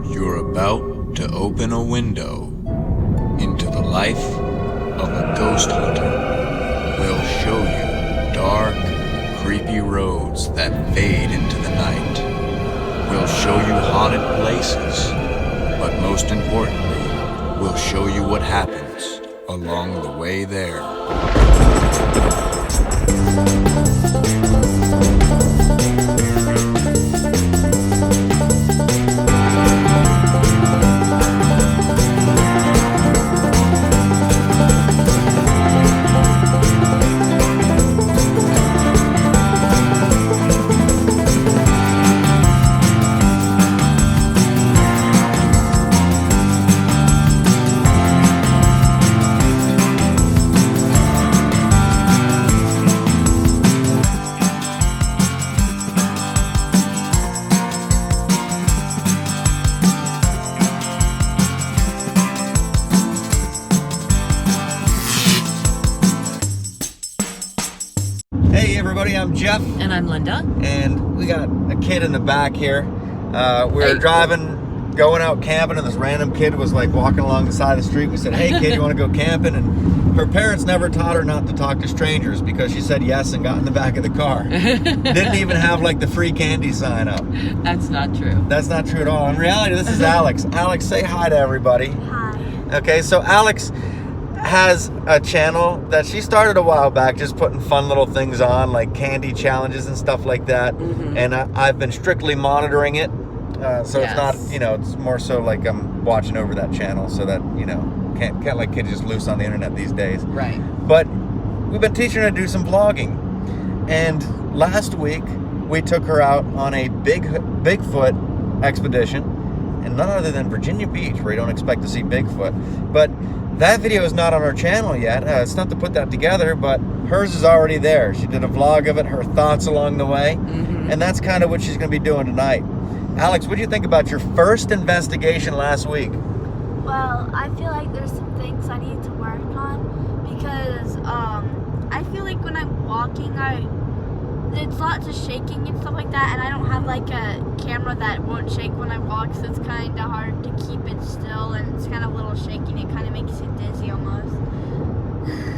You're about to open a window into the life of a ghost hunter. We'll show you dark, creepy roads that fade into the night. We'll show you haunted places, but most importantly, we'll show you what happens along the way there. Hey everybody, I'm Jeff. And I'm Linda. And we got a kid in the back here. We were driving, going out camping, and this random kid was like walking along the side of the street. We said, hey kid, you want to go camping? And her parents never taught her not to talk to strangers because she said yes and got in the back of the car. Didn't even have like the free candy sign up. That's not true. That's not true at all. In reality, this is Alex. Alex, say hi to everybody. Hi. Okay, so Alex has a channel that she started a while back, just putting fun little things on, like candy challenges and stuff like that. Mm-hmm. And I've been strictly monitoring it. So It's not, it's more so like I'm watching over that channel so that, can't let kids just loose on the internet these days. Right. But we've been teaching her to do some vlogging. And last week, we took her out on a Bigfoot expedition, and none other than Virginia Beach, where you don't expect to see Bigfoot. But that video is not on our channel yet. It's not to put that together, but hers is already there. She did a vlog of it, her thoughts along the way, and that's kind of what she's going to be doing tonight. Alex, what do you think about your first investigation last week? Well, I feel like there's some things I need to work on because I feel like when I'm walking, there's lots of shaking and stuff like that, and I don't have like a camera that won't shake when I walk, so it's kind of hard to keep it still, and it's kind of a little shaky, and it kind of makes you dizzy almost.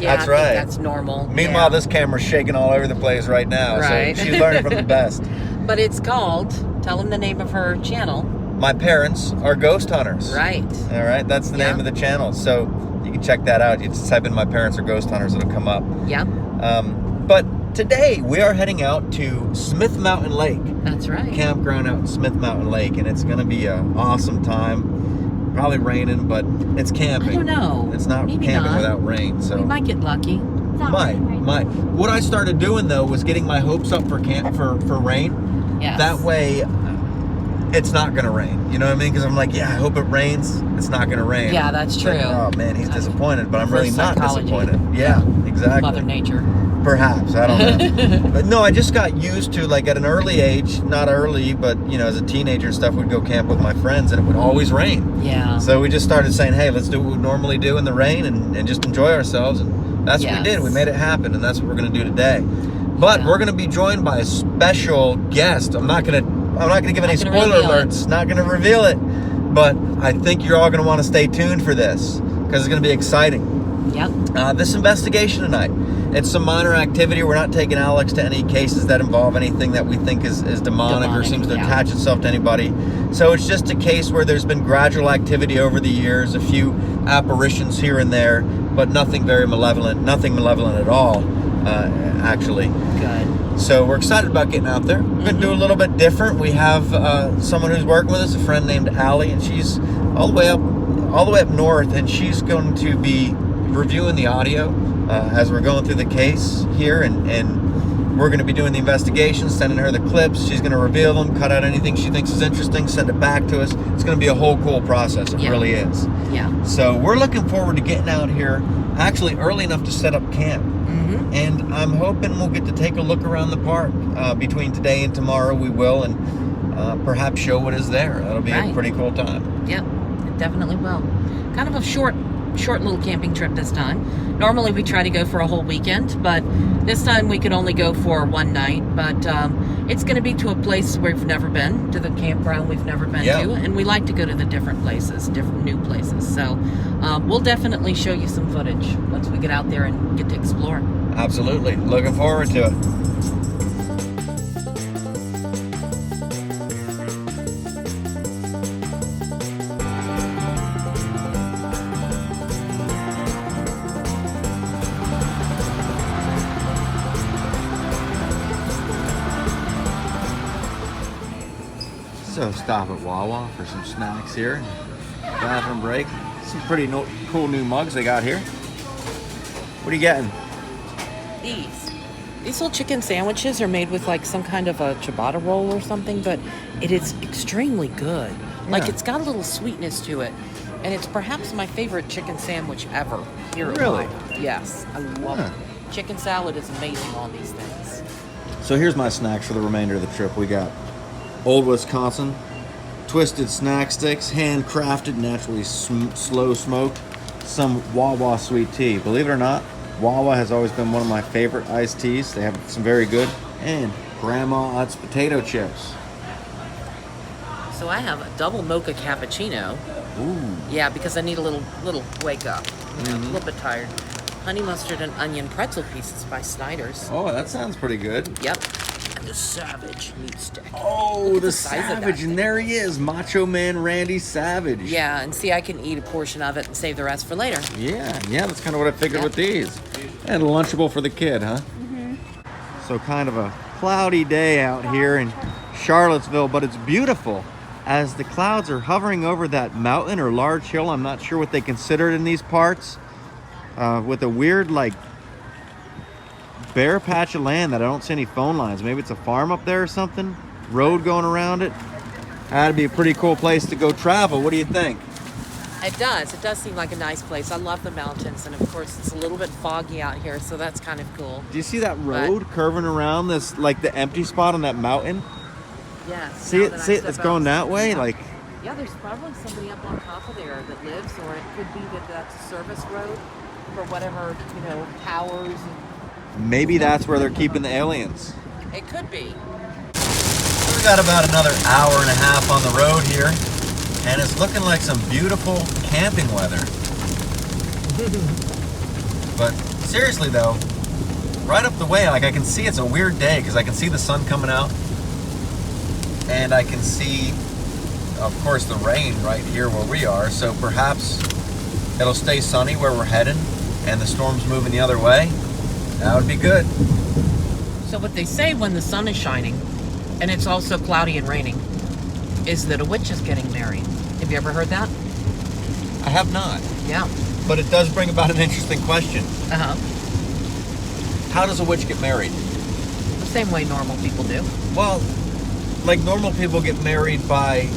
Yeah, that's I right. think that's normal. Meanwhile, this camera's shaking all over the place right now, right. So she's learning from the best. But it's called, tell them the name of her channel. My Parents Are Ghost Hunters. Right. All right, that's the name of the channel, so you can check that out. You just type in My Parents Are Ghost Hunters, it'll come up. Yeah. But today, we are heading out to Smith Mountain Lake. That's right. Campground out in Smith Mountain Lake, and it's going to be an awesome time. Probably raining, but it's camping. I don't know. It's not Maybe camping not. without rain. So we might get lucky. Might. What I started doing though was getting my hopes up for rain. Yes. That way, it's not going to rain. You know what I mean? Because I'm like, yeah, I hope it rains. It's not going to rain. Yeah, that's true. Like, oh man, he's disappointed, but I'm really not Psychology. disappointed. Yeah, exactly. Mother Nature. Perhaps, I don't know. But no, I just got used to, like, at an early age, not early, but, as a teenager and stuff, we'd go camp with my friends, and it would always rain. Yeah. So we just started saying, hey, let's do what we normally do in the rain and just enjoy ourselves, and that's what we did. We made it happen, and that's what we're going to do today. But we're going to be joined by a special guest. I'm not going to give any spoiler alerts, not going to reveal it, but I think you're all going to want to stay tuned for this, because it's going to be exciting. Yep. This investigation tonight, it's some minor activity. We're not taking Alex to any cases that involve anything that we think is demonic or seems to attach itself to anybody. So it's just a case where there's been gradual activity over the years, a few apparitions here and there, but nothing very malevolent, nothing malevolent at all, actually. Good. So we're excited about getting out there. We're going to do a little bit different. We have someone who's working with us, a friend named Allie, and she's all the way up north, and she's going to be reviewing the audio as we're going through the case here, and we're going to be doing the investigation, sending her the clips. She's going to reveal them, cut out anything she thinks is interesting, send it back to us. It's going to be a whole cool process. It really is. Yeah. So we're looking forward to getting out here actually early enough to set up camp. Mm-hmm. And I'm hoping we'll get to take a look around the park between today and tomorrow. We will, and perhaps show what is there. That'll be a pretty cool time. Yep, it definitely will. Kind of a short little camping trip this time. Normally we try to go for a whole weekend, but this time we could only go for one night. But It's going to be to a place we've never been, to the campground we've never been Yeah. to, and we like to go to the different places, different new places. So we'll definitely show you some footage once we get out there and get to explore. Absolutely. Looking forward to it. So stop at Wawa for some snacks here. Bathroom break. Some pretty cool new mugs they got here. What are you getting? These little chicken sandwiches are made with like some kind of a ciabatta roll or something, but it is extremely good. Like Yeah. it's got a little sweetness to it, and it's perhaps my favorite chicken sandwich ever here at Really? Wawa. Yes, I love Huh. it. Chicken salad is amazing on these things. So here's my snacks for the remainder of the trip. We got Old Wisconsin, twisted snack sticks, handcrafted, naturally slow smoked, some Wawa sweet tea. Believe it or not, Wawa has always been one of my favorite iced teas. They have some very good, and Grandma Utz potato chips. So I have a double mocha cappuccino. Ooh. Yeah, because I need a little wake up. You know, a little bit tired. Honey mustard and onion pretzel pieces by Snyder's. Oh, that sounds pretty good. Yep. And the Savage meat stick. Oh, Look the at size of that Savage, thing. and there he is, Macho Man Randy Savage. Yeah, and see, I can eat a portion of it and save the rest for later. Yeah, that's kind of what I figured Yep. with these. And Lunchable for the kid, huh? Mm-hmm. So kind of a cloudy day out here in Charlottesville, but it's beautiful as the clouds are hovering over that mountain or large hill. I'm not sure what they consider it in these parts, with a weird like bare patch of land that I don't see any phone lines. Maybe it's a farm up there or something. Road going around it. That'd be a pretty cool place to go travel. What do you think? It does. It does seem like a nice place. I love the mountains, and of course, it's a little bit foggy out here, so that's kind of cool. Do you see that road curving around this, like the empty spot on that mountain? Yes. See it? See it? It's going that way. Like, Yeah, there's probably somebody up on top of there that lives, or it could be that that's a service road for whatever, towers. maybe that's where they're keeping the aliens. It could be. We got about another hour and a half on the road here, and it's looking like some beautiful camping weather. But seriously though, right up the way, like I can see it's a weird day because I can see the sun coming out, and I can see, of course, the rain right here where we are. So perhaps it'll stay sunny where we're heading, and the storm's moving the other way. That would be good. So what they say when the sun is shining, and it's also cloudy and raining, is that a witch is getting married. Have you ever heard that? I have not, Yeah. but it does bring about an interesting question. Uh-huh. How does a witch get married? The same way normal people do. Well, like normal people get married by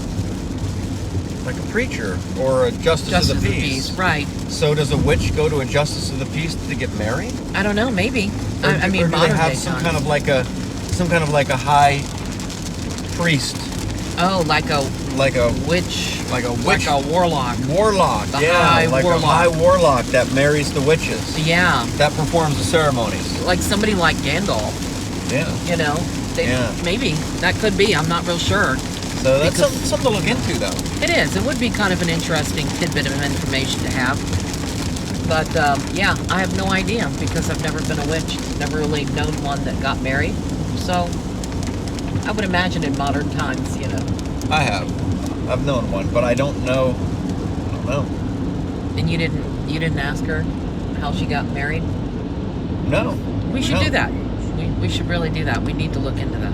like a preacher or a justice of the peace. Right. So does a witch go to a justice of the peace to get married? I don't know, maybe. Or I mean, or do they modern have day some times. kind of like a high priest, Oh, like a witch, like a warlock. warlock? The Yeah, high like warlock. a high warlock that marries the witches. Yeah, That performs the ceremonies. like somebody like Gandalf. Yeah. Yeah. Maybe that could be. I'm not real sure. So that's Because- something to look into, though. It is. It would be kind of an interesting tidbit of information to have. But yeah, I have no idea because I've never been a witch. Never really known one that got married. So I would imagine in modern times, I have. I've known one, but I don't know. And you didn't ask her how she got married. No. We should No. do that. We should really do that. We need to look into that.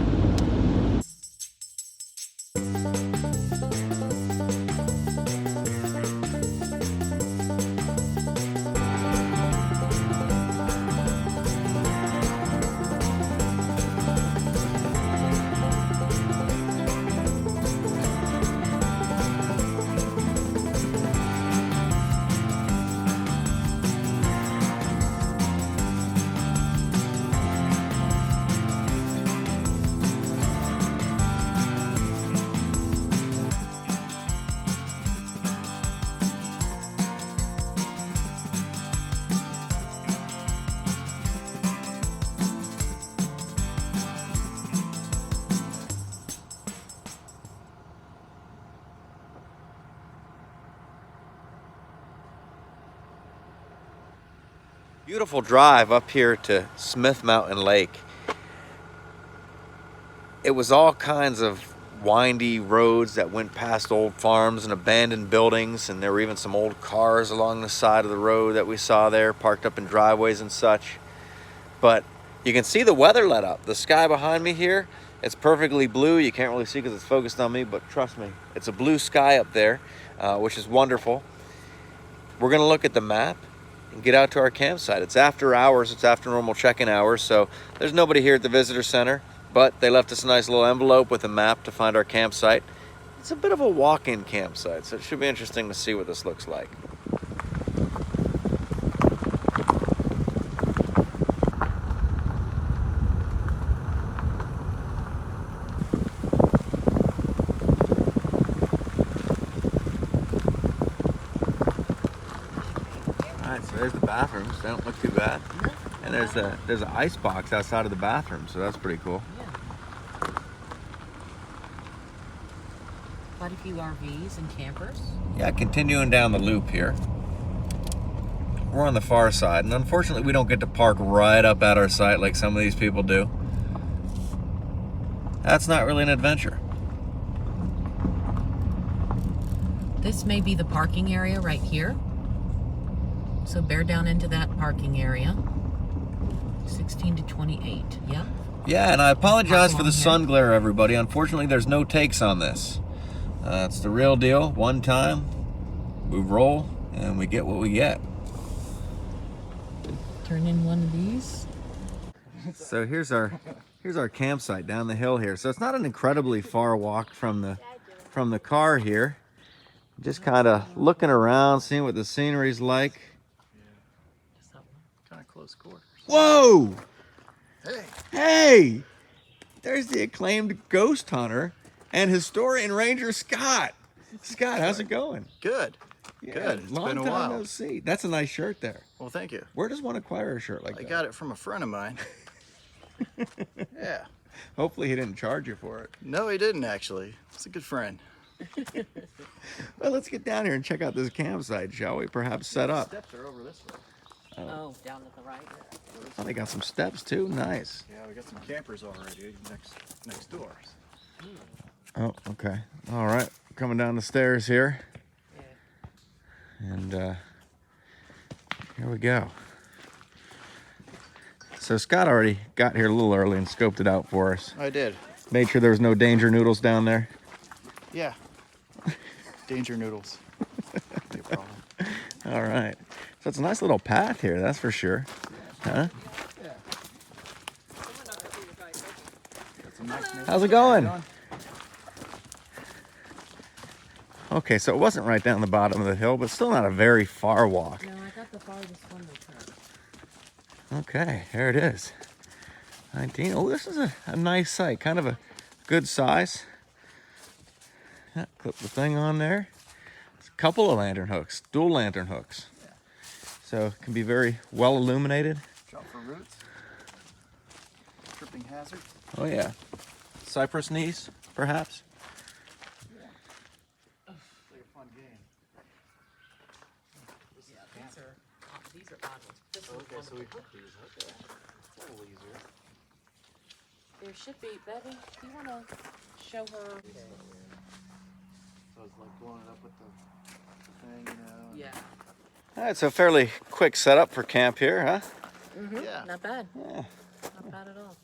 Beautiful drive up here to Smith Mountain Lake. It was all kinds of windy roads that went past old farms and abandoned buildings, and there were even some old cars along the side of the road that we saw there, parked up in driveways and such. But you can see the weather let up. The sky behind me here, it's perfectly blue. You can't really see because it's focused on me, but trust me, it's a blue sky up there, which is wonderful. We're gonna look at the map and get out to our campsite. It's after hours, it's after normal check-in hours, so there's nobody here at the visitor center, but they left us a nice little envelope with a map to find our campsite. It's a bit of a walk-in campsite, so it should be interesting to see what this looks like. There's the bathrooms. They don't look too bad. And there's an ice box outside of the bathroom, so that's pretty cool. Yeah. Quite a few RVs and campers. Yeah, continuing down the loop here. We're on the far side, and unfortunately we don't get to park right up at our site like some of these people do. That's not really an adventure. This may be the parking area right here. So bear down into that parking area. 16 to 28, yeah? Yeah, and I apologize for the here. sun glare, everybody. Unfortunately, there's no takes on this. It's the real deal. One time, we roll, and we get what we get. Turn in one of these. So here's our campsite down the hill here. So it's not an incredibly far walk from the car here. Just kind of looking around, seeing what the scenery's like. Kind of close quarters. Whoa! Hey. Hey! There's the acclaimed ghost hunter and historian ranger Scott. Scott, how's it going? Good. Yeah, Good. It's long been a time while. no see. That's a nice shirt there. Well, thank you. Where does one acquire a shirt like I that? got it from a friend of mine. Yeah. Hopefully he didn't charge you for it. No, he didn't actually. He's a good friend. Well, let's get down here and check out this campsite, shall we? Perhaps set up. Steps are over this way. Oh, down to the right. Oh, they got some steps too. Nice. Yeah, we got some campers already next door. Oh, okay. All right. Coming down the stairs here. Yeah. And here we go. So Scott already got here a little early and scoped it out for us. I did. Made sure there was no danger noodles down there. Yeah. Danger noodles. No problem. All right. So it's a nice little path here, that's for sure. Huh? Yeah. Got some nice How's it going? Okay, so it wasn't right down the bottom of the hill, but still not a very far walk. No, I got the farthest one we could. Okay, there it is. 19. Oh, this is a nice site. Kind of a good size. Yeah, clip the thing on there. It's a couple of lantern hooks, dual lantern hooks. Yeah. So it can be very well illuminated. Drop for roots. Tripping hazard. Oh yeah. Cypress knees, perhaps. Like a fun game. Yeah, these are odd ones. This one's Okay, so we wonderful. put these. Okay. It's a little easier. There should be, Betty, do you want to show her? So it's like blowing it up with the thing, you know. Yeah. All right, so fairly quick setup for camp here, huh? Mm-hmm. Yeah. Not bad. Yeah. Not bad at all.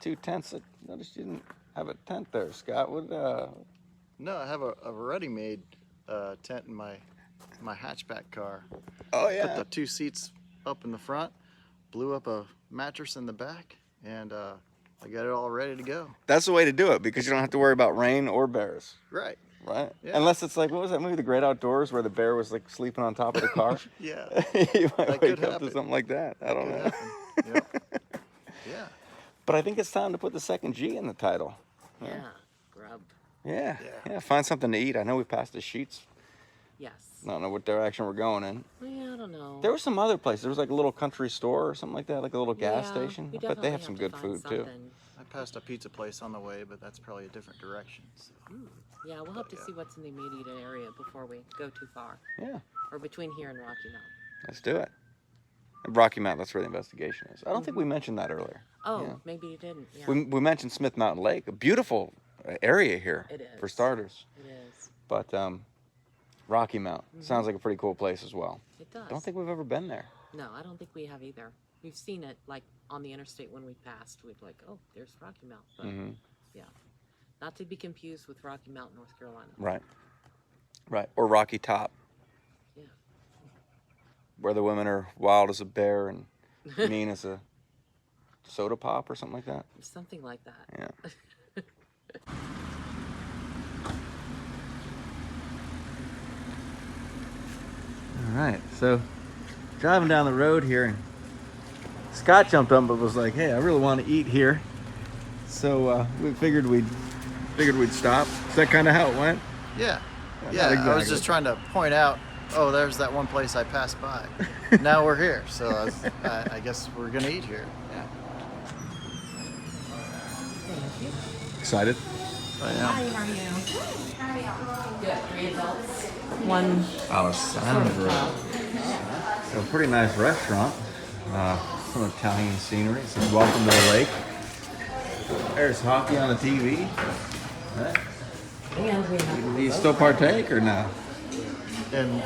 2 tents. I noticed you didn't have a tent there, Scott. What? No, I have a ready-made tent in my hatchback car. Oh Put the 2 seats up in the front, blew up a mattress in the back, and I got it all ready to go. That's the way to do it because you don't have to worry about rain or bears, Right. right? Yeah. Unless it's like, what was that movie, The Great Outdoors, where the bear was like sleeping on top of the car? Yeah. You might That wake could up to happen. something like that. I don't Could know. happen. Yep. Yeah. But I think it's time to put the second G in the title. Yeah. Grub. Yeah. Yeah. Yeah. Find something to eat. I know we passed the Sheets. Yes. I don't know what direction we're going in. Yeah, I don't know. There was some other place. There was like a little country store or something like that, like a little gas Yeah, station. we I bet they definitely have some to good find food too. something. I passed a pizza place on the way, but that's probably a different direction. So. Yeah, we'll have to Yeah. see what's in the immediate area before we go too far. Yeah. Or between here and Rocky Mountain. Let's do it. Rocky Mountain, that's where the investigation is. I don't think we mentioned that earlier. Oh, Yeah. maybe you didn't. Yeah. We mentioned Smith Mountain Lake, a beautiful area here. It is. For starters. It is. But Rocky Mountain sounds like a pretty cool place as well. It does. Don't think we've ever been there. No, I don't think we have either. We've seen it like on the interstate when we passed. We'd like, oh, there's Rocky Mountain. But, yeah, not to be confused with Rocky Mountain, North Carolina. Right. Right. Or Rocky Top. Yeah. Where the women are wild as a bear and mean as a soda pop or something like that. Something like that. Yeah. All right, so driving down the road here, and Scott jumped up but was like, "Hey, I really want to eat here," so we figured we'd stop. Is that kind of how it went? Yeah. Not Yeah, I was exactly. just trying to point out, oh, there's that one place I passed by. Now we're here, so I guess we're gonna eat here. Yeah. Excited? I am. How are you? Good. 3 adults. 1. Alessandro. So pretty nice restaurant. Some Italian scenery. It says "Welcome to the Lake." There's hockey on the TV. Huh? And we have Do you still partake or no? And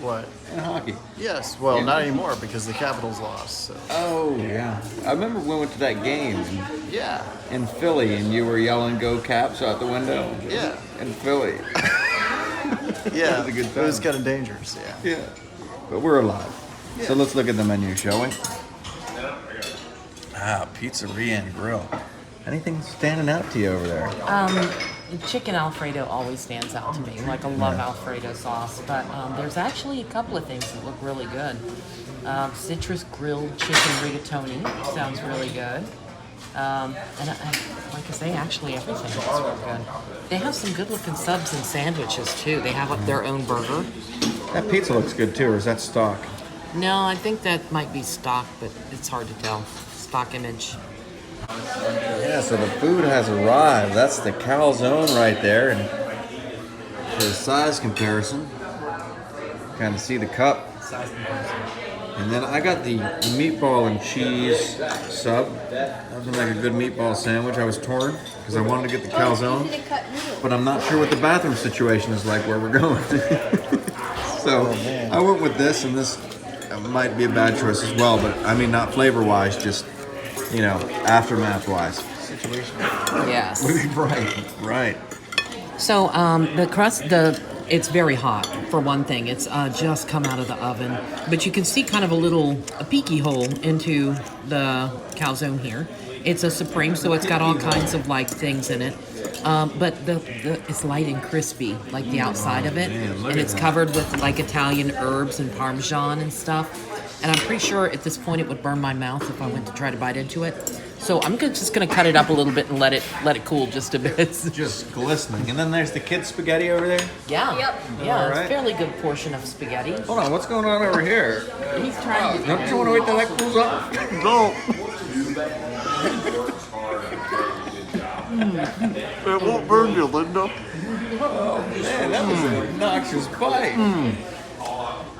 what? In hockey. Yes. Well, Yeah. not anymore because the Capitals lost. So. Oh yeah. I remember we went to that game Yeah. in Philly, and you were yelling "Go Caps" out the window. Yeah. In Philly. Yeah. was a good It was time. kind of dangerous. Yeah. Yeah. But we're alive. Yeah. So let's look at the menu, shall we? Pizzeria and grill. Anything standing out to you over there? chicken Alfredo always stands out to me. Like, I love Alfredo sauce, but there's actually a couple of things that look really good. Citrus grilled chicken rigatoni sounds really good. And like I say, actually everything is real good. They have some good looking subs and sandwiches too. They have up their own burger. That pizza looks good too, or is that stock? No, I think that might be stock, but it's hard to tell. Stock image. Yeah, so the food has arrived. That's the calzone right there. And for the size comparison, kind of see the cup. And then I got the meatball and cheese sub. That was like a good meatball sandwich. I was torn because I wanted to get the calzone, but I'm not sure what the bathroom situation is like where we're going. So I went with this, and this might be a bad choice as well, but I mean not flavor-wise, just, you know, aftermath-wise. Situation. Yes. Right. So the crust, it's very hot for one thing. It's just come out of the oven, but you can see kind of a peeky hole into the calzone here. It's a supreme, so it's got all kinds of like things in it. But it's light and crispy, like the outside of it, and it's covered with like Italian herbs and Parmesan and stuff. And I'm pretty sure at this point it would burn my mouth if I went to try to bite into it. So I'm just gonna cut it up a little bit and let it cool just a bit. Just glistening. And then there's the kid spaghetti over there. Yeah. Yep. Yeah, All it's right. a fairly good portion of spaghetti. Hold on, what's going on over here? He's trying to. Don't you want to wait till that cools off? No. It won't burn you, Linda. Man, that was an obnoxious bite.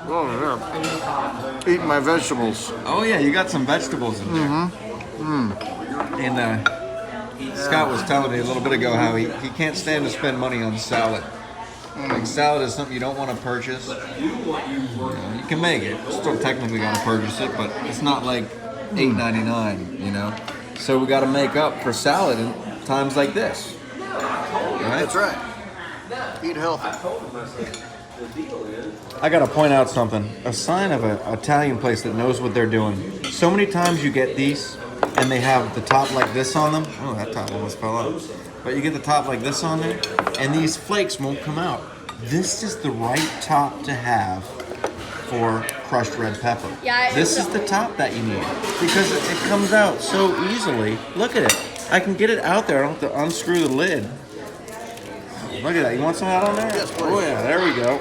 Oh, yeah. Eating my vegetables. Oh yeah, you got some vegetables in there. And Scott was telling me a little bit ago how he can't stand to spend money on salad. Like, salad is something you don't want to purchase. You know, you can make it. Still technically got to purchase it, but it's not like $8.99, you know? So we got to make up for salad in times like this. Right? That's right. Eat healthy. I gotta point out something. A sign of an Italian place that knows what they're doing. So many times you get these, and they have the top like this on them. Oh, that top almost fell out. But you get the top like this on there, and these flakes won't come out. This is the right top to have for crushed red pepper. Yeah, This is the top that you need, because it comes out so easily. Look at it. I can get it out there. I don't have to unscrew the lid. Look at that. You want some out on there? Yes, please. Oh yeah, there we go.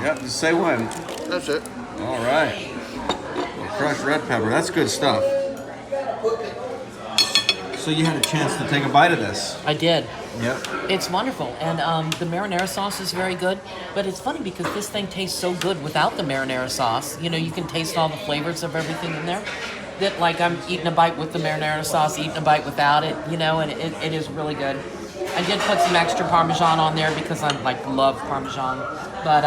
Yep, just say when. That's it. All right. Crushed red pepper. That's good stuff. So you had a chance to take a bite of this. I did. Yep. It's wonderful, and the marinara sauce is very good. But it's funny because this thing tastes so good without the marinara sauce. You know, you can taste all the flavors of everything in there. That like I'm eating a bite with the marinara sauce, eating a bite without it. You know, and it is really good. I did put some extra Parmesan on there because I love Parmesan, but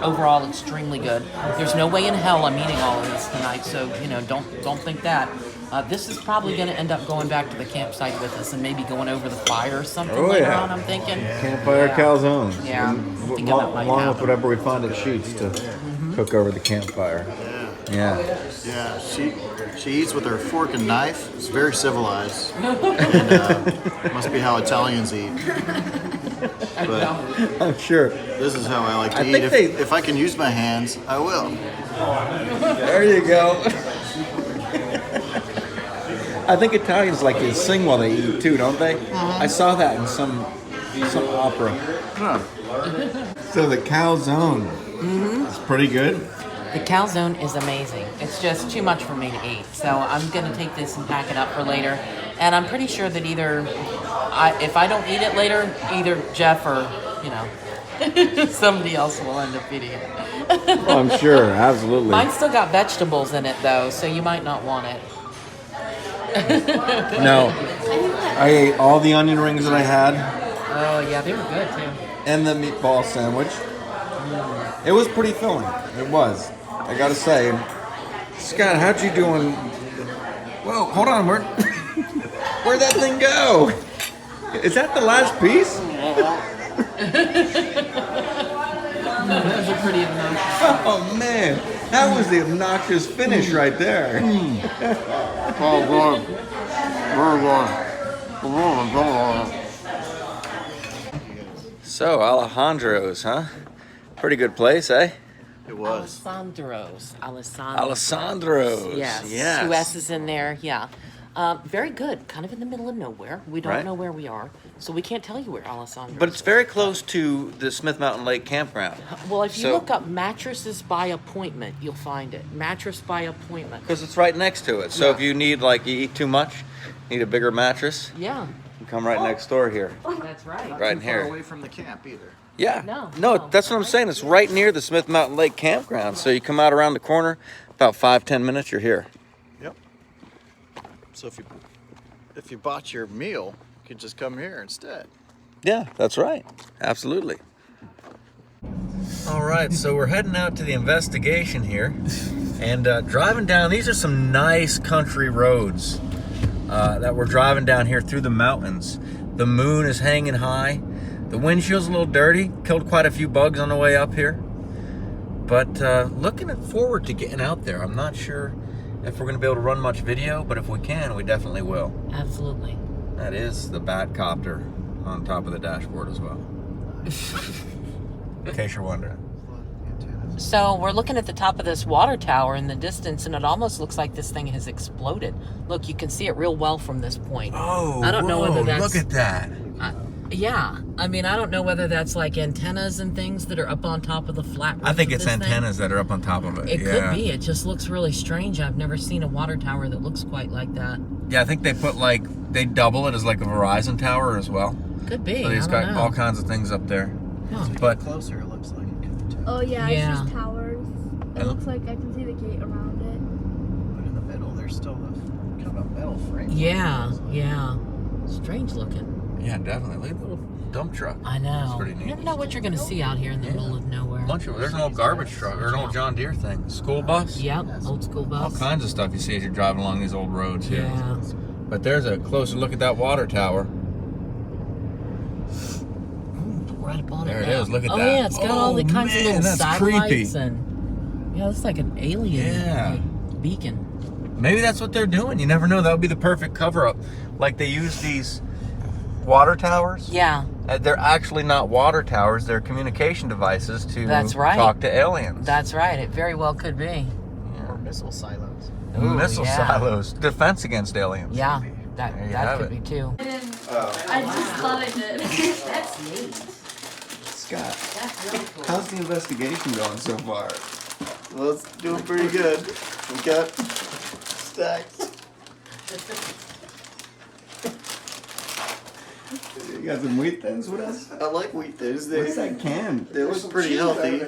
overall extremely good. There's no way in hell I'm eating all of this tonight, so you know don't think that. This is probably going to end up going back to the campsite with us and maybe going over the fire or something later on, I'm thinking. Campfire calzone. Yeah. Along with whatever we find at Sheets to cook over the campfire. Yeah. Yeah, she eats with her fork and knife. It's very civilized. And, must be how Italians eat. But I'm sure. this is how I like to I eat. think If I can use my hands, I will. There you go. I think Italians like to sing while they eat too, don't they? I saw that in some opera. So the calzone is pretty good. The calzone is amazing. It's just too much for me to eat. So I'm going to take this and pack it up for later. And I'm pretty sure that if I don't eat it later, either Jeff or, you know, somebody else will end up eating it. Oh, I'm sure, absolutely. Mine still got vegetables in it, though, so you might not want it. No. I ate all the onion rings that I had. Oh, yeah, they were good, too. And the meatball sandwich. It was pretty filling. It was. I gotta say. Scott, how'd you do on... Whoa, hold on. Where'd that thing go? Is that the last piece? That was a pretty obnoxious. Oh, man. That was the obnoxious finish right there. Oh, God. So, Alejandro's, huh? Pretty good place, eh? It was. Alessandro's. Yes. 2 S's in there, yeah. Very good. Kind of in the middle of nowhere. We don't know where we are, so we can't tell you where Alessandro's But it's very close to the Smith Mountain Lake campground. Well, if you look up mattresses by appointment, you'll find it. Mattress by appointment. Because it's right next to it. So if you need, you eat too much, need a bigger mattress, Yeah, you come right next door here. that's right. Right in Too far here. away from the camp either. Yeah. No, That's what I'm saying. It's right near the Smith Mountain Lake campground. So you come out around the corner, about 5-10 minutes, you're here. Yep. So if you bought your meal, you could just come here instead. Yeah, that's right. Absolutely. All right, so we're heading out to the investigation here. And driving down, these are some nice country roads that we're driving down here through the mountains. The moon is hanging high. The windshield's a little dirty. Killed quite a few bugs on the way up here. But looking forward to getting out there. I'm not sure if we're going to be able to run much video, but if we can, we definitely will. Absolutely. That is the Batcopter on top of the dashboard as well. In case you're wondering. So we're looking at the top of this water tower in the distance, and it almost looks like this thing has exploded. Look, you can see it real well from this point. Oh, I don't know whether that's... look at that. Yeah, I mean, I don't know whether that's like antennas and things that are up on top of the flat roof I think of it's this antennas that are up on top of it. It could be. It just looks really strange. I've never seen a water tower that looks quite like that. Yeah, I think they put they double it as like a Verizon tower as well. Could be. So it's I got don't know. all kinds of things up there. Huh. But Closer, it looks like. Oh yeah, Yeah. it's just towers. It Oh. looks like I can see the gate around it. But in the middle, there's still the kind of a metal frame. Yeah, yeah. Strange looking. yeah, definitely. Look at the little dump truck. I know. It's pretty You neat. never know what you're going to see out here in the middle of nowhere. There's an old garbage truck or an old John Deere thing. School bus. Yep, old school All bus. kinds of stuff you see as you're driving along these old roads here. Yeah. But there's a closer look at that water tower. Right up on There it it now. is, look at oh, that. yeah, it's got all the Oh, kinds of man, little that's satellites creepy. and yeah, it's like an alien Yeah. beacon. Maybe that's what they're doing. You never know. That would be the perfect cover-up. Like they use these water towers. Yeah, They're actually not water towers. They're communication devices to That's right. talk to aliens. that's right. It very well could be. Or missile silos. Ooh, Missile yeah. silos. Defense against aliens. Yeah, that There you that have could it. be too. I just thought I did. That's neat. Scott, That's really cool. how's the investigation going so far? Well, it's doing pretty good. We got stacks. You got some wheat thins with us? I like wheat thins. What's that can? They look pretty healthy.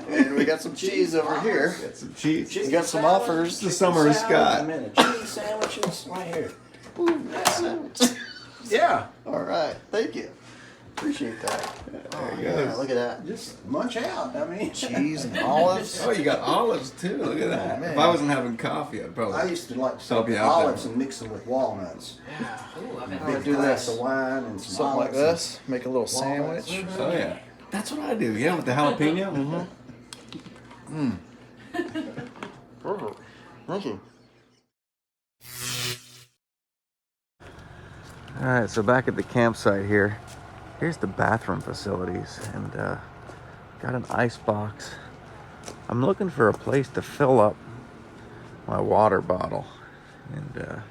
And we got some cheese over here. Got some cheese. We got some offers. The summer of Scott. Cheese sandwiches right here. Ooh, nice sandwich. Yeah. All right, thank you. Appreciate that. There you Yeah, go. look at that. Just munch out. I mean, Cheese and olives. Oh, you got olives too. Look at that. man. If I wasn't having coffee, I'd probably. I used to like to Help soak you out olives there. and mix them with walnuts. Ooh, I've been Big do glass this. of wine and some Something like olives this. Make a little walnuts. sandwich. Oh yeah. That's what I do. Yeah, with the jalapeno. Perfect. Thank you. All right, so back at the campsite here. Here's the bathroom facilities, and got an ice box. I'm looking for a place to fill up my water bottle, and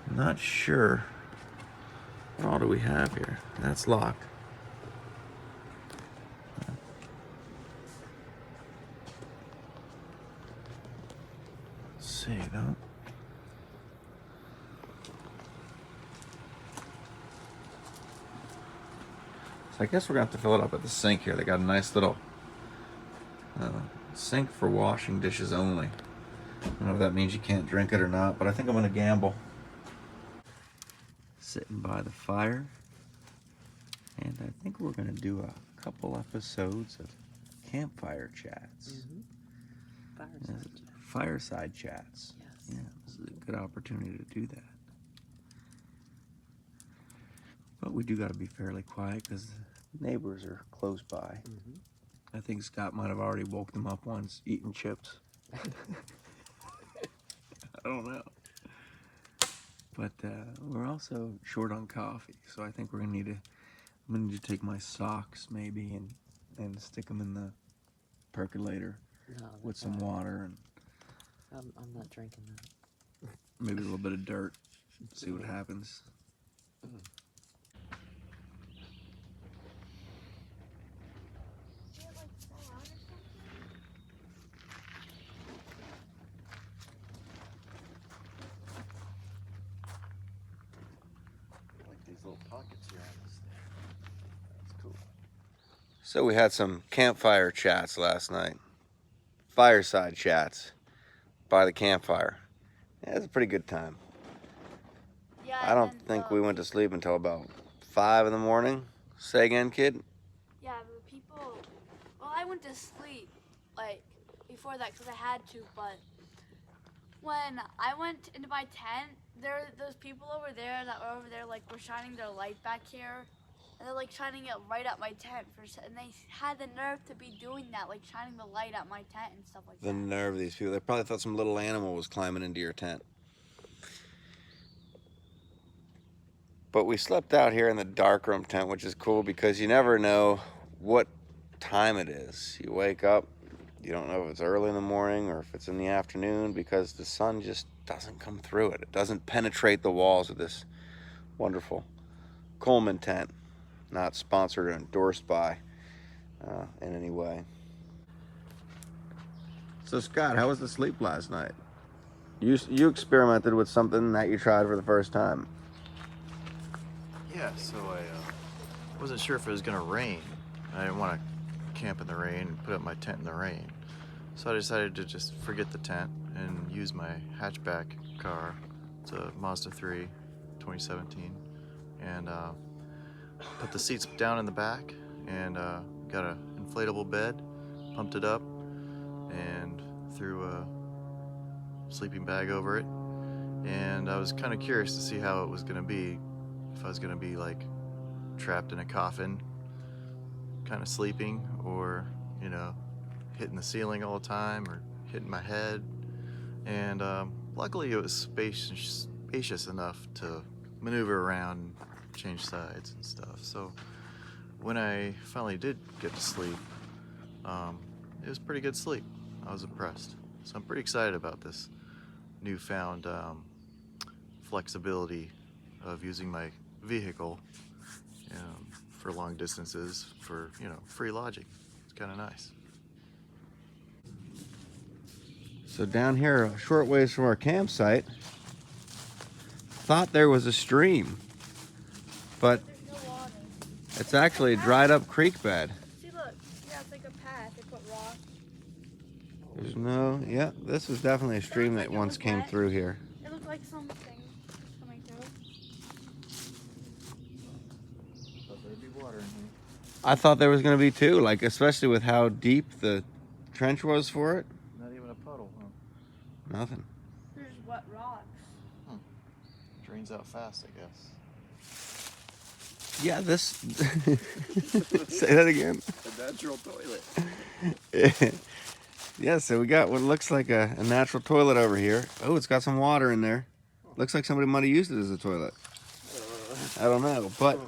I'm not sure. What all do we have here? That's locked. Let's see, though. So I guess we're gonna have to fill it up at the sink here. They got a nice little sink for washing dishes only. I don't know if that means you can't drink it or not, but I think I'm gonna gamble. Sitting by the fire, and I think we're gonna do a couple episodes of campfire chats. Fireside chats. Yes. Yeah, this is a good opportunity to do that. But we do got to be fairly quiet because the neighbors are close by. I think Scott might have already woke them up once eating chips. I don't know. But we're also short on coffee, so I think I'm gonna need to take my socks maybe and stick them in the percolator No, with some water and I'm not drinking that. maybe a little bit of dirt. See what happens. Like these little pockets here on this thing. That's cool. So we had some campfire chats last night. Fireside chats by the campfire. Yeah, it was a pretty good time. Yeah, I don't and, think we went to sleep until about 5 in the morning. Say again, kid? Yeah, but people. Well, I went to sleep like before that because I had to. But when I went into my tent, there were those people over there that were over there like were shining their light back here, and they're like shining it right at my tent and they had the nerve to be doing that, like shining the light at my tent and stuff like The that. nerve of these people. They probably thought some little animal was climbing into your tent. But we slept out here in the darkroom tent, which is cool because you never know what time it is. You wake up, you don't know if it's early in the morning or if it's in the afternoon because the sun just doesn't come through it. It doesn't penetrate the walls of this wonderful Coleman tent. Not sponsored or endorsed by in any way. So Scott, how was the sleep last night? You experimented with something that you tried for the first time. Yeah, so I wasn't sure if it was gonna rain. I didn't want to camp in the rain and put up my tent in the rain. So I decided to just forget the tent and use my hatchback car. It's a Mazda 3, 2017. And put the seats down in the back and got an inflatable bed, pumped it up, and threw a sleeping bag over it. And I was kind of curious to see how it was gonna be. If I was gonna be like trapped in a coffin, kind of sleeping, or hitting the ceiling all the time, or hitting my head. And luckily it was spacious enough to maneuver around and change sides and stuff. So when I finally did get to sleep, it was pretty good sleep. I was impressed. So I'm pretty excited about this newfound flexibility of using my vehicle for long distances for free lodging. It's kind of nice. So down here, a short ways from our campsite, thought there was a stream. But There's no water. it's actually a dried up creek bed. See, look. Yeah, it's like a path. They put rocks. There's no, yeah, this was definitely a stream like that it once was came wet. through here. It looked like something coming through. Thought there'd be water in here. I thought there was going to be too, like especially with how deep the trench was for it. Not even a puddle, huh? Nothing. There's wet rocks. Drains out fast, I guess. Yeah, this. Say that again. A natural toilet. Yeah, so we got what looks like a natural toilet over here. Oh, it's got some water in there. Looks like somebody might have used it as a toilet. I don't know, but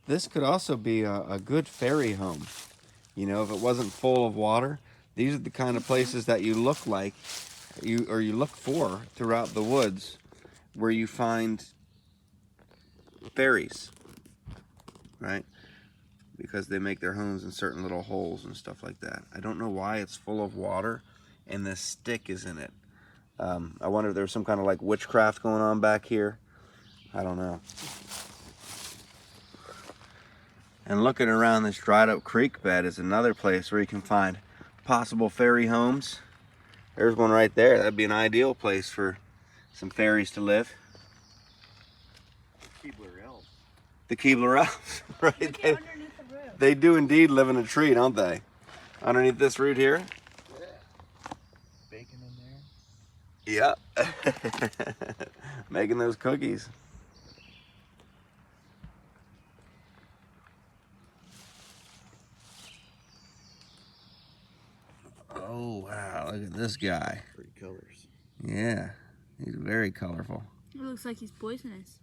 this could also be a good ferry home. You know, if it wasn't full of water, these are the kind of places that you look for throughout the woods, where you find ferries, right? Because they make their homes in certain little holes and stuff like that. I don't know why it's full of water and this stick is in it. I wonder if there's some kind of like witchcraft going on back here. I don't know. And looking around this dried up creek bed is another place where you can find possible fairy homes. There's one right there. That'd be an ideal place for some fairies to live. Keebler elves. The Keebler elves, right? Look at underneath the roof. They do indeed live in a tree, don't they? Underneath this root here? Bacon in there. Yep. Making those cookies. Oh, wow. Look at this guy. Pretty colors. Yeah. He's very colorful. It looks like he's poisonous.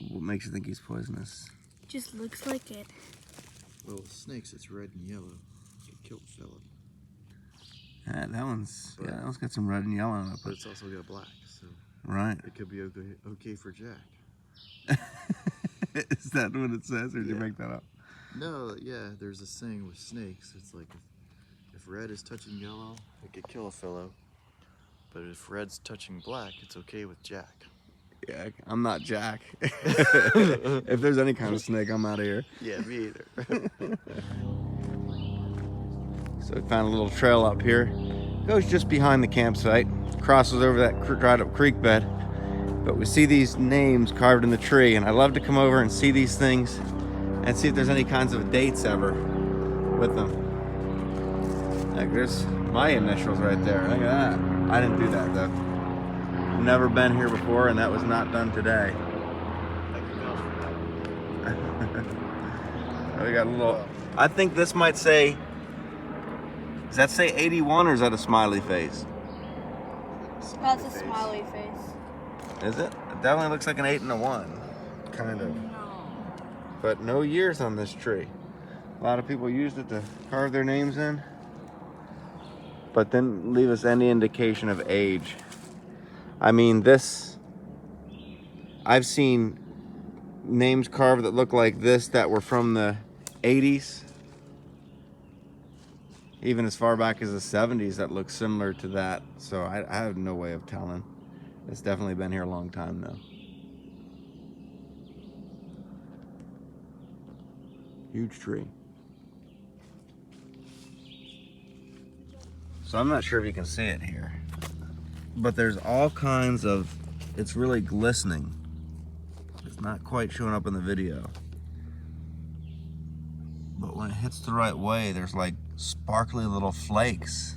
What makes you think he's poisonous? Just looks like it. Well, with snakes, it's red and yellow. It killed Philip. That one's got some red and yellow on it. But it's also got black, so Right. it could be okay for Jack. Is that what it says, or did you Yeah. make that up? No, yeah, there's a saying with snakes. It's like if red is touching yellow, it could kill a fellow. But if red's touching black, it's okay with Jack. Yeah, I'm not Jack. If there's any kind of snake, I'm out of here. Yeah, me either. So we found a little trail up here. Goes just behind the campsite. Crosses over that dried up creek bed. But we see these names carved in the tree, and I love to come over and see these things and see if there's any kinds of dates ever with them. Like there's my initials right there. Look at that. I didn't do that though. Never been here before, and that was not done today. We got a little. I think this might say. Does that say 81 or is that a smiley face? That's a smiley face. Is it? It definitely looks like an 8 and a 1. Kind of. No. But no years on this tree. A lot of people used it to carve their names in, but didn't leave us any indication of age. I mean, I've seen names carved that look like this that were from the 80s. Even as far back as the 70s that look similar to that. So I have no way of telling. It's definitely been here a long time though. Huge tree. So I'm not sure if you can see it here, but there's all kinds of, it's really glistening. It's not quite showing up in the video. But when it hits the right way, there's like sparkly little flakes.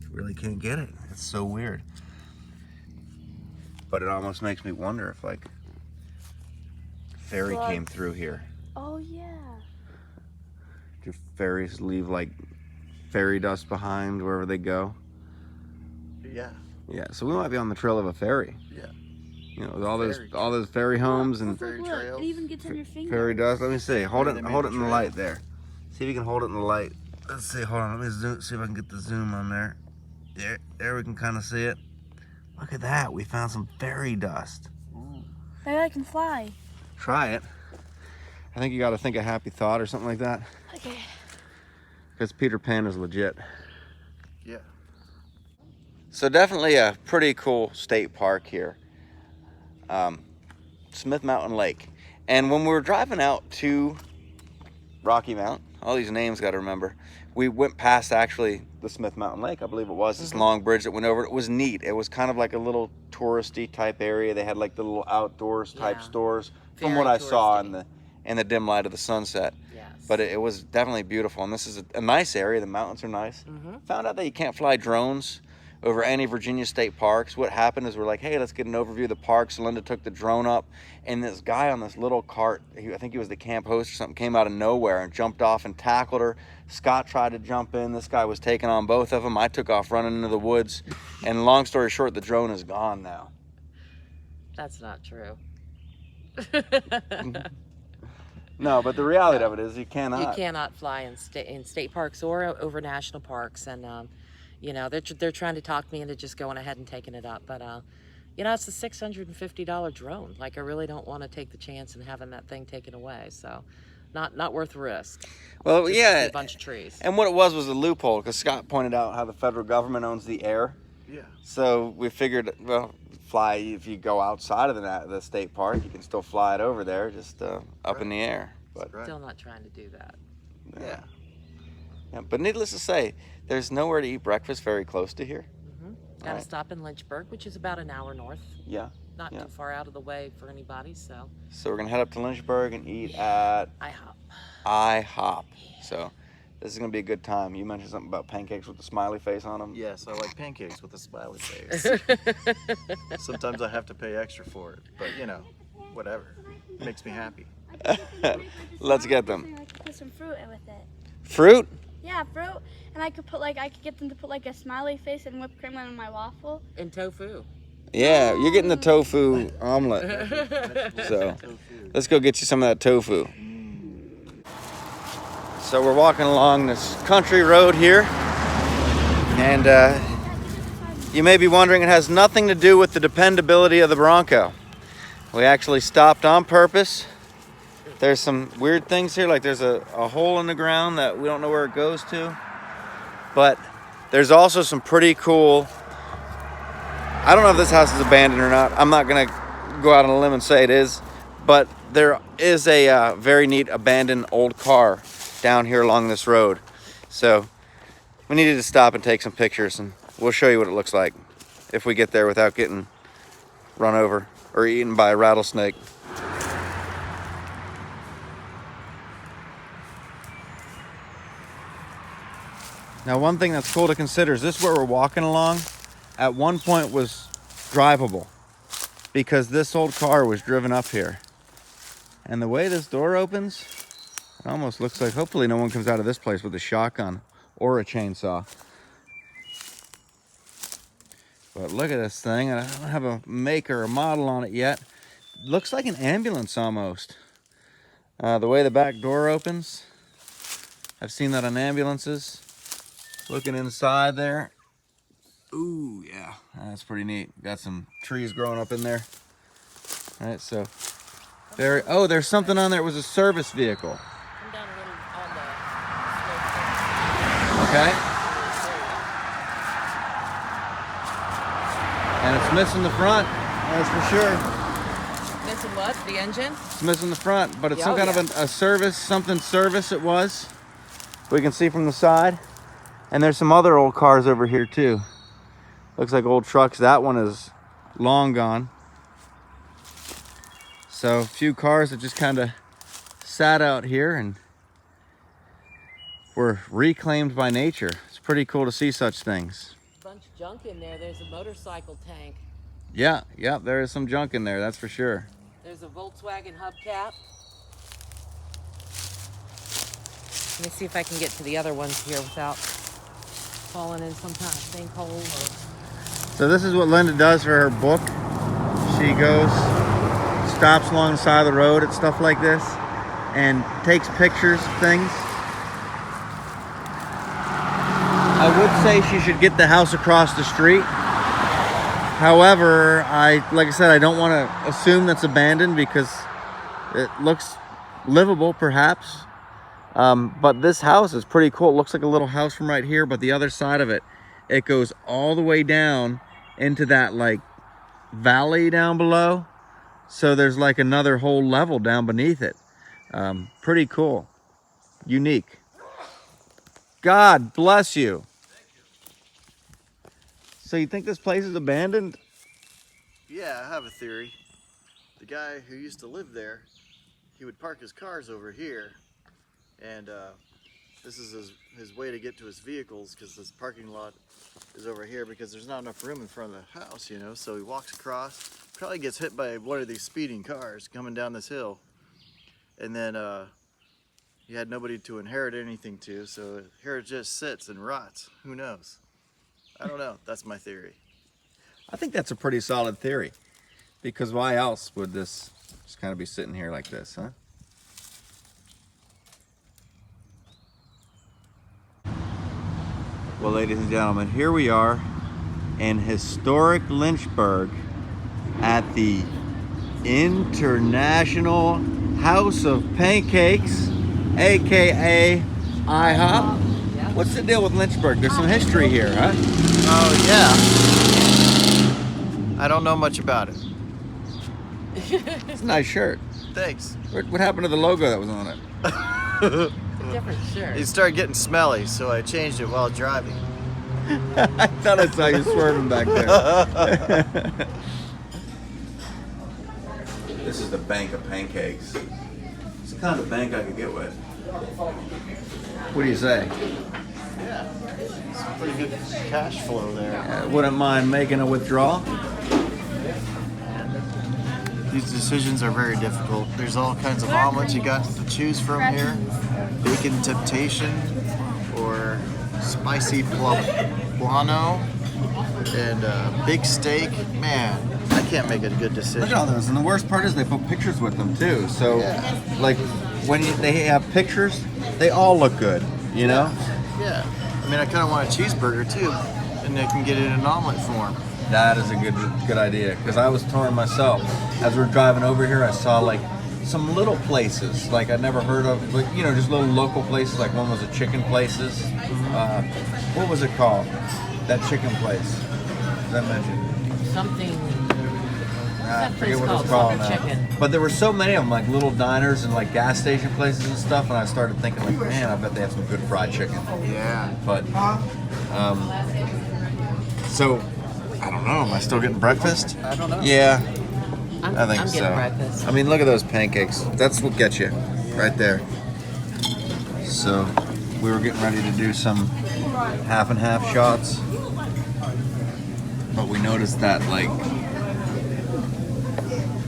You really can't get it. It's so weird. But it almost makes me wonder if like fairy came through here. Oh yeah. Do fairies leave like fairy dust behind wherever they go? Yeah. Yeah, so we might be on the trail of a fairy. Yeah. You know, with all those fairy homes and Fairy Look, trails. it even gets on your finger. fairy dust. Let me see. Hold Maybe it they in made the the light there. See if you can hold it in the light. Let's see. Hold on. Let me zoom, see if I can get the zoom on there. There we can kind of see it. Look at that. We found some fairy dust. Maybe I can fly. Try it. I think you got to think a happy thought or something like that. Okay. Because Peter Pan is legit. Yeah. So definitely a pretty cool state park here. Smith Mountain Lake. And when we were driving out to Rocky Mount, all these names got to remember, we went past actually the Smith Mountain Lake, I believe it was, this long bridge that went over. It was neat. It was kind of like a little touristy type area. They had like the little outdoors type stores from Very what I saw touristy. in the dim light of the sunset. Yes. But it was definitely beautiful, and this is a nice area. The mountains are nice. Found out that you can't fly drones over any Virginia state parks. What happened is we're like, hey, let's get an overview of the parks. Linda took the drone up, and this guy on this little cart, I think he was the camp host or something, came out of nowhere and jumped off and tackled her. Scott tried to jump in. This guy was taking on both of them. I took off running into the woods, and long story short, the drone is gone now. That's not true. No, but the reality of it is you cannot. You cannot fly in state parks or over national parks, and you know, they're trying to talk me into just going ahead and taking it up, but you know, it's a $650 drone. Like, I really don't want to take the chance and having that thing taken away. So, not worth the risk. Well, Just yeah, to see a bunch of trees. and what it was a loophole, because Scott pointed out how the federal government owns the air. Yeah. So we figured, well, fly, if you go outside of the state park, you can still fly it over there, just up in the air. But Right. Still not trying to do that. yeah. Yeah, but needless to say, there's nowhere to eat breakfast very close to here. Got to Right. stop in Lynchburg, which is about an hour north. Yeah. Not Yeah. too far out of the way for anybody, so So we're gonna head up to Lynchburg and eat at IHOP. IHOP. So this is gonna be a good time. You mentioned something about pancakes with the smiley face on them. Yes, I like pancakes with a smiley face. Sometimes I have to pay extra for it, but you know, whatever. It makes me happy. Let's get them. I could put some fruit in with it. Fruit? Yeah, fruit. And I could get them to put like a smiley face and whipped cream on my waffle. And tofu. Yeah, you're getting the tofu omelet. So let's go get you some of that tofu. So we're walking along this country road here, and you may be wondering, it has nothing to do with the dependability of the Bronco. We actually stopped on purpose. There's some weird things here, like there's a hole in the ground that we don't know where it goes to. But there's also some pretty cool, I don't know if this house is abandoned or not. I'm not gonna go out on a limb and say it is, but there is a very neat abandoned old car down here along this road. So we needed to stop and take some pictures, and we'll show you what it looks like if we get there without getting run over or eaten by a rattlesnake. Now, one thing that's cool to consider is this, where we're walking along, at one point was drivable because this old car was driven up here. And the way this door opens, it almost looks like, hopefully no one comes out of this place with a shotgun or a chainsaw. But look at this thing. I don't have a make or a model on it yet. Looks like an ambulance almost. The way the back door opens, I've seen that on ambulances. Looking inside there. Ooh, yeah, that's pretty neat. Got some trees growing up in there. All right, so very, oh, there's something on there. It was a service vehicle. Come down a little on the slope. Okay. And it's missing the front, that's for sure. Missing what? The engine? It's missing the front, but it's some Oh, kind of a service, something service it was. We can see from the side. And there's some other old cars over here too. Looks like old trucks. That one is long gone. So a few cars that just kind of sat out here and were reclaimed by nature. It's pretty cool to see such things. Bunch of junk in there. There's a motorcycle tank. Yeah, there is some junk in there, that's for sure. There's a Volkswagen hubcap. Let me see if I can get to the other ones here without falling in some kind of sinkhole. So this is what Linda does for her book. She goes, stops along the side of the road at stuff like this and takes pictures of things. I would say she should get the house across the street. However, like I said, I don't want to assume that's abandoned because it looks livable perhaps. But this house is pretty cool. It looks like a little house from right here, but the other side of it it goes all the way down into that like valley down below. So there's like another whole level down beneath it. Pretty cool. Unique. God bless you. So you think this place is abandoned? Yeah, I have a theory. The guy who used to live there, he would park his cars over here, and this is his way to get to his vehicles, because this parking lot is over here because there's not enough room in front of the house, you know, so he walks across, probably gets hit by one of these speeding cars coming down this hill, and then he had nobody to inherit anything to, so here it just sits and rots. Who knows? I don't know. That's my theory. I think that's a pretty solid theory, because why else would this just kind of be sitting here like this, huh? Well, ladies and gentlemen, here we are in historic Lynchburg at the International House of Pancakes, aka IHOP. What's the deal with Lynchburg? There's some history here, huh? Oh, yeah. I don't know much about it. It's a nice shirt. Thanks. What happened to the logo that was on it? Different shirt. It started getting smelly, so I changed it while driving. I thought I saw you swerving back there. This is the bank of pancakes. It's the kind of bank I could get with. What do you say? Yeah, it's a pretty good cash flow there. Wouldn't mind making a withdrawal. These decisions are very difficult. There's all kinds of omelets you got to choose from here. Bacon temptation or spicy poblano and big steak. Man, I can't make a good decision. Look at all those, and the worst part is they put pictures with them too. So, Yeah. like when they have pictures, they all look good. You know? Yeah. I mean, I kind of want a cheeseburger too, and I can get it in an omelet form. That is a good idea, because I was torn myself. As we were driving over here, I saw like some little places like I'd never heard of, but you know, just little local places. Like one was a chicken places. What was it called? That chicken place that I mentioned. Something. I that forget place what it's called? called Something now. chicken. But there were so many of them, like little diners and like gas station places and stuff, and I started thinking like, man, I bet they have some good fried chicken. Yeah. But so I don't know. Am I still getting breakfast? I don't know. Yeah, I'm I think getting so. breakfast. I mean, look at those pancakes. That's what gets you right there. So we were getting ready to do some half and half shots, but we noticed that like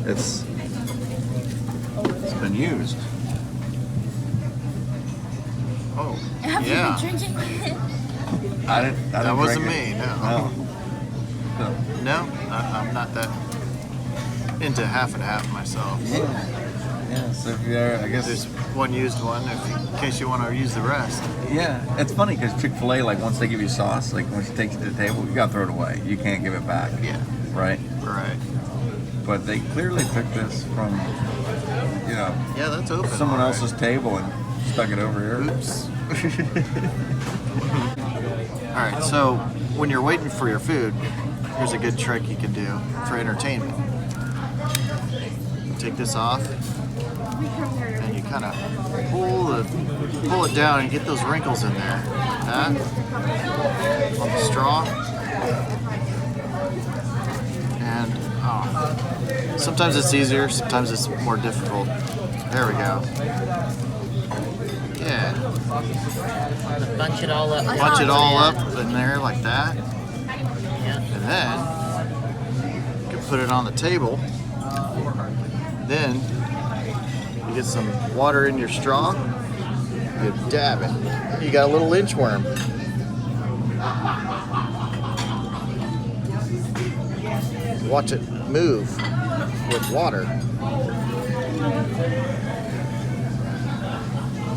it's been used. Oh, Have yeah. you been drinking it? I didn't. That wasn't drink me, it. no. No. No, I'm not that into half and half myself. Yeah. So if you're, I guess. There's one used one in case you want to use the rest. Yeah, it's funny because Chick-fil-A, like once they give you sauce, like once you take it to the table, you gotta throw it away. You can't give it back. Yeah. Right. Right. But they clearly took this from, you know, Yeah, that's open. someone all right. else's table and stuck it over here. Oops. All right, so when you're waiting for your food, here's a good trick you can do for entertainment. Take this off, and you kind of pull it down and get those wrinkles in there. That on the straw, and sometimes it's easier, sometimes it's more difficult. There we go. Yeah. Bunch it all up. Bunch it all up in there like that, Yeah. and then you can put it on the table. Then you get some water in your straw, you dab it. You got a little inchworm. Watch it move with water.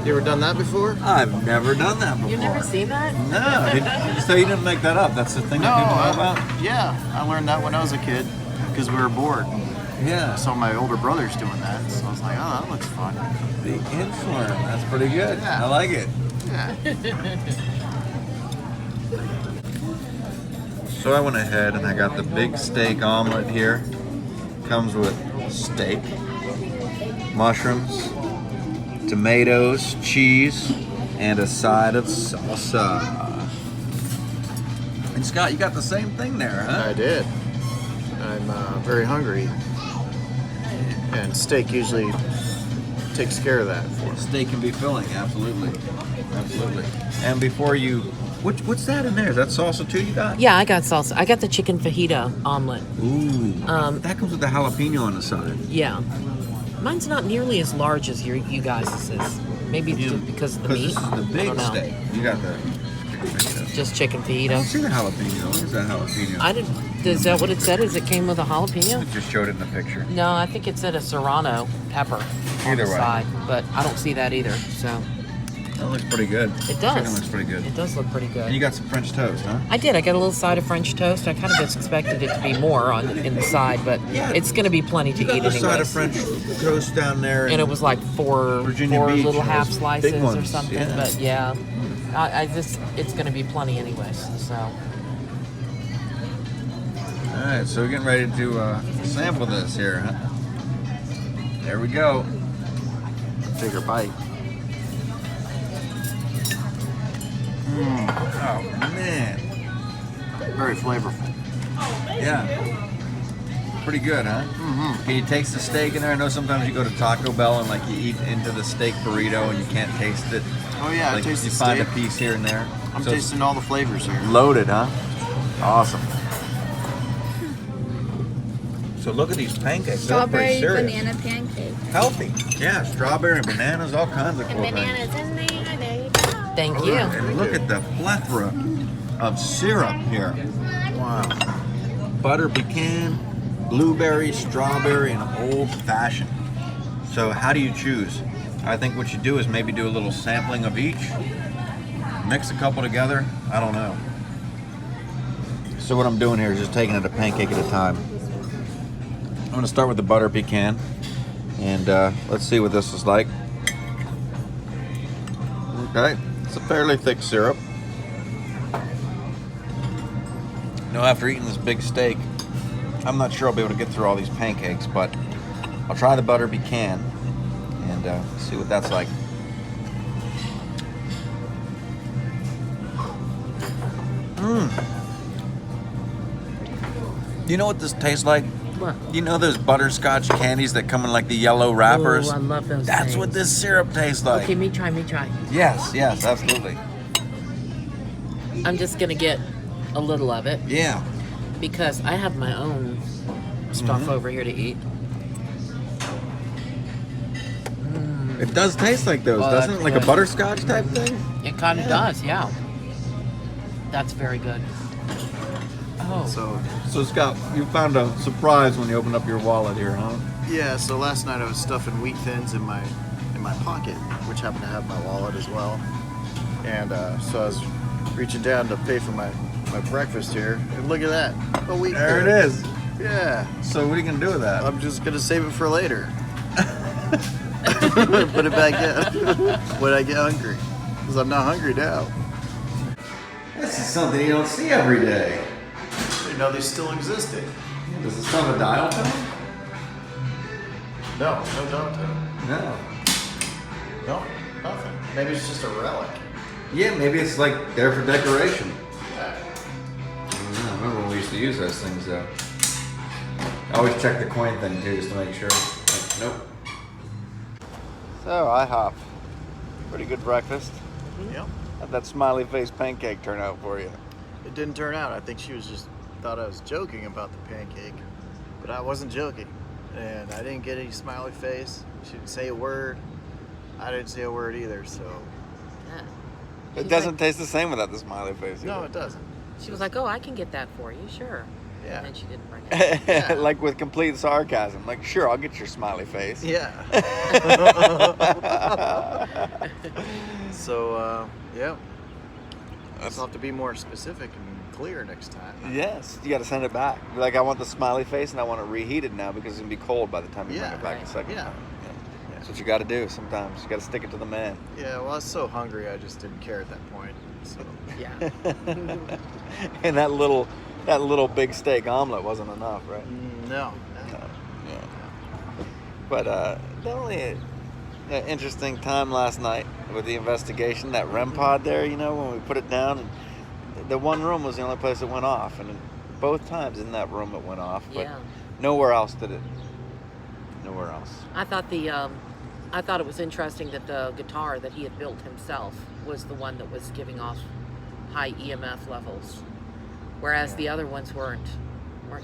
You ever done that before? I've never done that before. You've never seen that? No. So you didn't make that up? That's the thing that people know about? Yeah, I learned that when I was a kid because we were bored. Yeah. I saw my older brothers doing that, so I was like, oh, that looks fun. The inchworm. That's pretty good. Yeah. I like it. Yeah. So I went ahead and I got the big steak omelet here. Comes with steak, mushrooms, tomatoes, cheese, and a side of salsa. And Scott, you got the same thing there, huh? I did. I'm very hungry, and steak usually takes care of that for me. Steak can be filling, absolutely. Absolutely. And before you, what's that in there? Is that salsa too you got? Yeah, I got salsa. I got the chicken fajita omelet. Ooh. That comes with the jalapeno on the side. Yeah. Mine's not nearly as large as you guys' is. Maybe it's just because of the meat. This is the I big don't know. steak. You got the chicken fajita. Just chicken I don't fajita. see the jalapeno. Where's that jalapeno? I didn't. Is that what it said? Is it came with a jalapeno? It just showed it in the picture. No, I think it said a serrano pepper on Either the way. side, but I don't see that either. So That looks pretty good. it does. Chicken looks pretty good. It does look pretty good. And you got some French toast, huh? I did. I got a little side of French toast. I kind of expected it to be more in the side, but Yeah. it's going to be plenty to You got eat the anyway. side of French toast down there. And it was like four Virginia Beach, little and half those slices big or ones, something. yeah. But yeah, it's going to be plenty anyways. So All right, so we're getting ready to sample this here, huh? There we go. Take a bite. Oh, man. Very flavorful. Yeah. Pretty good, huh? Mm-hmm. Can you taste the steak in there? I know sometimes you go to Taco Bell and like you eat into the steak burrito and you can't taste it. Oh yeah, Like I taste you the find steak. a piece here and there. I'm So it's tasting all the flavors here. loaded, huh? Awesome. So look at these pancakes. They're pretty Strawberry serious. banana pancake. Healthy. Yeah, strawberry and bananas, all kinds of cool And things. bananas in there. There you go. thank you. And look at the plethora of syrup here. Wow. Butter pecan, blueberry, strawberry, and old fashioned. So how do you choose? I think what you do is maybe do a little sampling of each, mix a couple together. I don't know. So what I'm doing here is just taking it a pancake at a time. I'm going to start with the butter pecan, and let's see what this is like. Okay, it's a fairly thick syrup. You know, after eating this big steak, I'm not sure I'll be able to get through all these pancakes, but I'll try the butter pecan and see what that's like. You know what this tastes like? What? You know those butterscotch candies that come in like the yellow wrappers? Ooh, I love those That's things. what this syrup tastes like. Okay, me try. Yes, absolutely. I'm just gonna get a little of it Yeah. because I have my own stuff over here to eat. It does taste like those, Oh, doesn't it? that's Like a good. butterscotch type thing? It kind of does, yeah. That's very good. Oh, So Scott, you found a surprise when you opened up your wallet here, huh? Yeah, so last night I was stuffing wheat thins in my pocket, which happened to have my wallet as well. And so I was reaching down to pay for my breakfast here, and look at that, a wheat There thin. it is. Yeah, So what are you gonna do with that? I'm just gonna save it for later. Put it back in when I get hungry, because I'm not hungry now. This is something you don't see every day. You know they still existed. Does this have a dial tone? No, don't. No. No, nothing. Maybe it's just a relic. Yeah, maybe it's like there for decoration. Yeah. I don't know. I remember when we used to use those things though. I always check the coin thing too, just to make sure. Nope. So IHOP, pretty good breakfast. Yep. How'd that smiley face pancake turn out for you? It didn't turn out. I think she thought I was joking about the pancake, but I wasn't joking. And I didn't get any smiley face. She didn't say a word. I didn't say a word either, so. yeah. It She's doesn't like- taste the same without the smiley face. No, it doesn't. She was like, "Oh, I can get that for you, sure." Yeah. And then she didn't bring it. Yeah. Like with complete sarcasm. Like, sure, I'll get your smiley face. Yeah. So, yeah. I'll have to be more specific and clear next time. Yes, you got to send it back. Be like, I want the smiley face and I want it reheated now because it's gonna be cold by the time you Yeah, bring it back right. the second Yeah. time. That's what you got to do sometimes. You got to stick it to the man. Yeah, well, I was so hungry, I just didn't care at that point. So, Yeah. And that little That little big steak omelet wasn't enough, right? No. Yeah. But definitely an interesting time last night with the investigation. That REM pod there, you know, when we put it down, and the one room was the only place it went off, and both times in that room it went off, but Yeah. nowhere else did it. Nowhere else. I thought it was interesting that the guitar that he had built himself was the one that was giving off high EMF levels, whereas the other ones weren't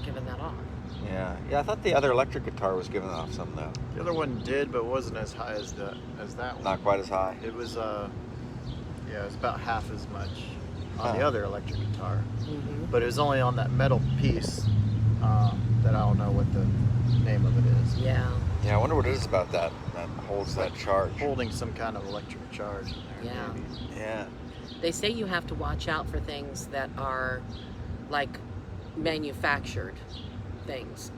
giving that off. Yeah. I thought the other electric guitar was giving off some though. The other one did, but wasn't as high as that one. Not quite as high. It was it was about half as much on the other electric guitar, but it was only on that metal piece that I don't know what the name of it is. Yeah. Yeah, I wonder what it is about that holds that charge. Holding some kind of electric charge in there. Yeah. Maybe. Yeah. They say you have to watch out for things that are like manufactured things.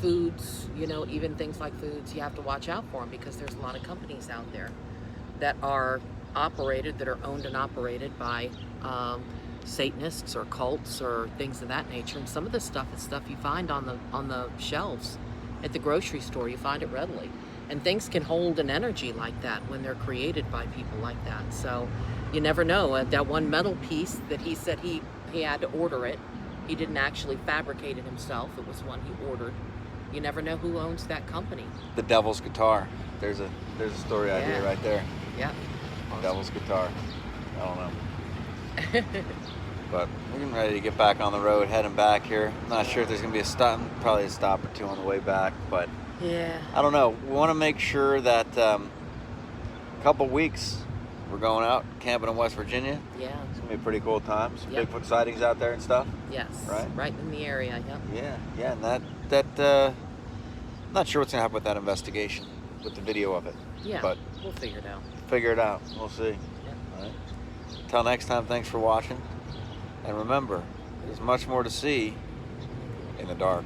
Foods, you know, even things like foods, you have to watch out for them because there's a lot of companies out there that are owned and operated by Satanists or cults or things of that nature. And some of this stuff is stuff you find on the shelves at the grocery store. You find it readily. And things can hold an energy like that when they're created by people like that. So you never know. That one metal piece that he said he had to order it. He didn't actually fabricate it himself. It was one he ordered. You never know who owns that company. The Devil's Guitar. There's a story idea right there. Yeah. Devil's Guitar. I don't know. But we're getting ready to get back on the road, heading back here. Not sure if there's going to be a stop, probably a stop or two on the way back, but Yeah. I don't know. We want to make sure that a couple weeks we're going out camping in West Virginia. Yeah. It's going to be a pretty cool time. Some Yep. Bigfoot sightings out there and stuff. Yes. Right? in the area. Yep. Yeah, and that not sure what's going to happen with that investigation, with the video of it. Yeah. But We'll figure it out. figure it out. We'll see. Yep. All right. Until next time, thanks for watching. And remember, there's much more to see in the dark.